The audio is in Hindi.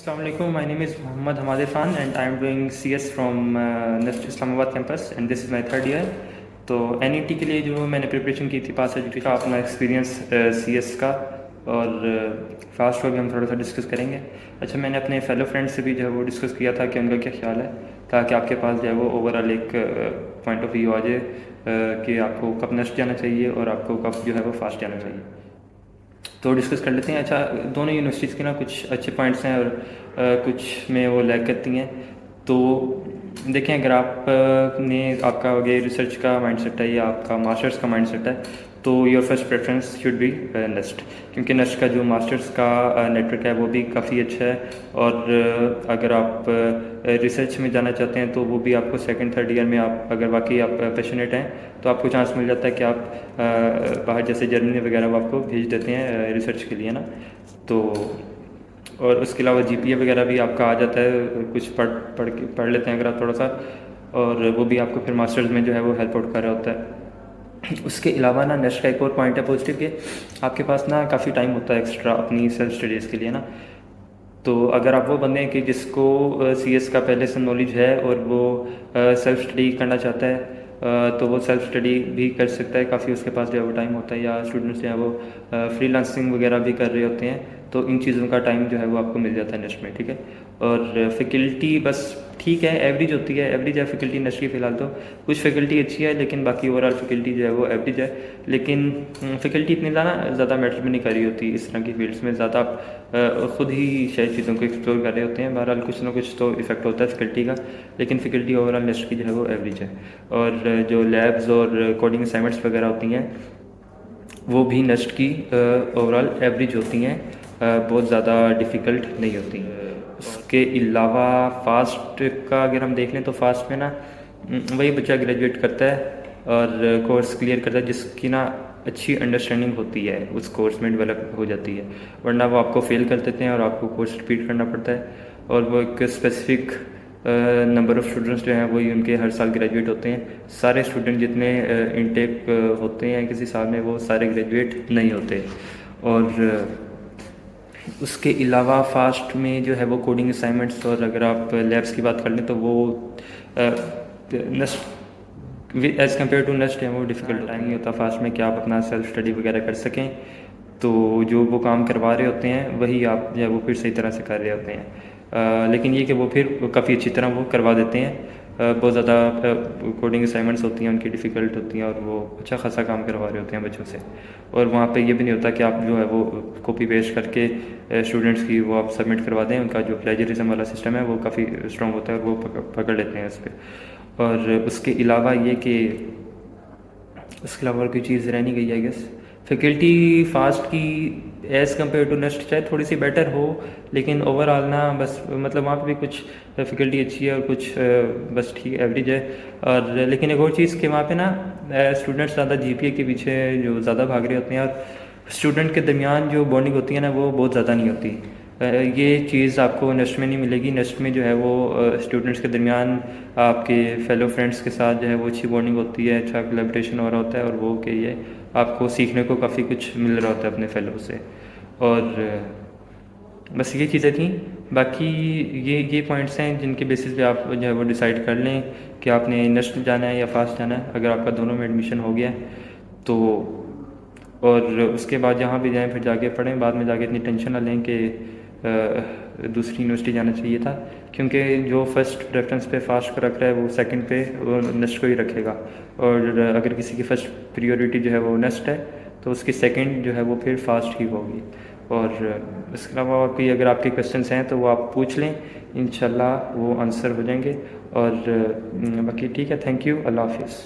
Assalamualaikum. My name is Muhammad Hamad Irfan and I am doing CS from NIST Islamabad campus and this is my third year. तो NET के लिए जो मैंने प्रिपरेशन की थी पास एजुकेशन का अपना एक्सपीरियंस CS का और फास्ट वर्क भी हम थोड़ा सा डिस्कस करेंगे। अच्छा, मैंने अपने फेलो फ्रेंड्स से भी जो है वो डिस्कस किया था कि उनका क्या ख्याल है, ताकि आपके पास जो है वो ओवरऑल एक पॉइंट ऑफ व्यू आ जाए कि आपको कब नेक्स्ट जाना चाहिए और आपको कब जो है वो फास्ट जाना चाहिए। तो डिस्कस कर लेते हैं। अच्छा, दोनों यूनिवर्सिटीज़ के ना कुछ अच्छे पॉइंट्स हैं और कुछ में वो लैग करती हैं। तो देखें, अगर आप ने आपका ये रिसर्च का माइंडसेट है या आपका मास्टर्स का माइंडसेट है तो your first preference should be nest, क्योंकि नेस्ट का जो मास्टर्स का नेटवर्क है वो भी काफ़ी अच्छा है। और अगर आप रिसर्च में जाना चाहते हैं तो वो भी आपको सेकंड थर्ड ईयर में आप अगर वाकई आप पैशनेट हैं तो आपको चांस मिल जाता है कि आप बाहर जैसे जर्मनी वगैरह वो आपको भेज देते हैं रिसर्च के लिए ना। तो और उसके अलावा GPA वगैरह भी आपका आ जाता है, कुछ पढ़ लेते हैं अगर आप थोड़ा सा, और वो भी आपको फिर मास्टर्स में जो है वो हेल्प आउट कर रहा होता है। उसके अलावा ना नेक्स्ट का एक और पॉइंट है पॉजिटिव कि आपके पास ना काफ़ी टाइम होता है एक्स्ट्रा अपनी सेल्फ स्टडीज़ के लिए ना। तो अगर आप वो बंदे हैं कि जिसको CS का पहले से नॉलेज है और वो सेल्फ स्टडी करना चाहता है तो वो सेल्फ स्टडी भी कर सकता है, काफ़ी उसके पास जो है वो टाइम होता है, या स्टूडेंट्स जो है वो फ्रीलांसिंग वगैरह भी कर रहे होते हैं, तो इन चीज़ों का टाइम जो है वो आपको मिल जाता है नेक्स्ट में, ठीक है। और फैकल्टी बस ठीक है, एवरेज होती है, एवरेज है फैकल्टी नेक्स्ट की फ़िलहाल। तो कुछ फैकल्टी अच्छी है लेकिन बाकी ओवरऑल फैकल्टी जो है वो एवरेज है। लेकिन फैकल्टी इतनी ज़्यादा मैटर भी नहीं कर रही होती इस तरह की फील्ड्स में, ज़्यादा आप खुद ही शायद चीज़ों को एक्सप्लोर कर रहे होते हैं। बहरहाल कुछ ना कुछ तो इफेक्ट होता है फैकल्टी का, लेकिन फैकल्टी ओवरऑल नेक्स्ट की जो है वो एवरेज है। और जो लैब्स और कोडिंग असाइनमेंट्स वगैरह होती हैं वो भी नेक्स्ट की ओवरऑल एवरेज होती हैं, बहुत ज़्यादा डिफ़िकल्ट नहीं होती। उसके अलावा फ़ास्ट का अगर हम देख लें तो फ़ास्ट में ना वही बच्चा ग्रेजुएट करता है और कोर्स क्लियर करता है जिसकी ना अच्छी अंडरस्टैंडिंग होती है, उस कोर्स में डेवलप हो जाती है, वरना वो आपको फेल कर देते हैं और आपको कोर्स रिपीट करना पड़ता है। और वो एक स्पेसिफिक नंबर ऑफ़ स्टूडेंट्स जो हैं वही उनके हर साल ग्रेजुएट होते हैं। सारे स्टूडेंट जितने इनटेक होते हैं किसी साल में वो सारे ग्रेजुएट नहीं होते। और उसके अलावा फ़ास्ट में जो है वो कोडिंग असाइनमेंट्स, और अगर आप लैब्स की बात कर लें तो वो next as compare to next है वो डिफ़िकल्ट टाइम नहीं होता फ़ास्ट में कि आप अपना सेल्फ स्टडी वगैरह कर सकें। तो जो वो काम करवा रहे होते हैं वही आप जो है वो फिर सही तरह से कर रहे होते हैं। लेकिन ये कि वो फिर काफ़ी अच्छी तरह वो करवा देते हैं। बहुत ज़्यादा कोडिंग असाइनमेंट्स होती हैं उनकी डिफ़िकल्ट होती हैं और वो अच्छा खासा काम करवा रहे होते हैं बच्चों से। और वहाँ पे ये भी नहीं होता कि आप जो है वो कॉपी पेस्ट करके स्टूडेंट्स की वो आप सबमिट करवा दें। उनका जो प्लेजरिज्म वाला सिस्टम है वो काफ़ी स्ट्रॉन्ग होता है और वो पकड़ लेते हैं इस पर। और उसके अलावा ये कि उसके अलावा और कोई चीज़ रह नहीं गई आई गेस। फैकल्टी फ़ास्ट की एज़ कम्पेयर टू नेक्स्ट चाहे थोड़ी सी बेटर हो, लेकिन ओवरऑल ना बस मतलब वहाँ पे भी कुछ फैकल्टी अच्छी है और कुछ बस ठीक एवरेज है। और लेकिन एक और चीज़ कि वहाँ पे ना स्टूडेंट्स ज़्यादा GPA के पीछे जो ज़्यादा भाग रहे होते हैं और स्टूडेंट के दरमियान जो बॉन्डिंग होती है ना वो बहुत ज़्यादा नहीं होती। ये चीज़ आपको नेक्स्ट में नहीं मिलेगी। नेक्स्ट में जो है वो स्टूडेंट्स के दरमियान आपके फेलो फ्रेंड्स के साथ जो है वो अच्छी बॉन्डिंग होती है, अच्छा कोलैबोरेशन हो रहा होता है और वो कि ये आपको सीखने को काफ़ी कुछ मिल रहा होता है अपने फेलो से। और बस ये चीज़ें थी। बाकी ये पॉइंट्स हैं जिनके बेसिस पे आप जो है वो डिसाइड कर लें कि आपने नेक्स्ट जाना है या फास्ट जाना है। अगर आपका दोनों में एडमिशन हो गया है तो, और उसके बाद जहाँ भी जाएँ फिर जाके पढ़ें, बाद में जाके इतनी टेंशन ना लें कि दूसरी यूनिवर्सिटी जाना चाहिए था, क्योंकि जो फर्स्ट प्रेफरेंस पे फास्ट को रख रहा है वो सेकंड पे वो नेक्स्ट को ही रखेगा। और अगर किसी की फ़र्स्ट प्रायोरिटी जो है वो नेक्स्ट है तो उसकी सेकंड जो है वो फिर फास्ट ही होगी। और इसके अलावा और कोई अगर आपके क्वेश्चंस हैं तो वो आप पूछ लें, इंशाल्लाह वो आंसर हो जाएंगे। और बाकी ठीक है, थैंक यू, अल्लाह हाफिज़।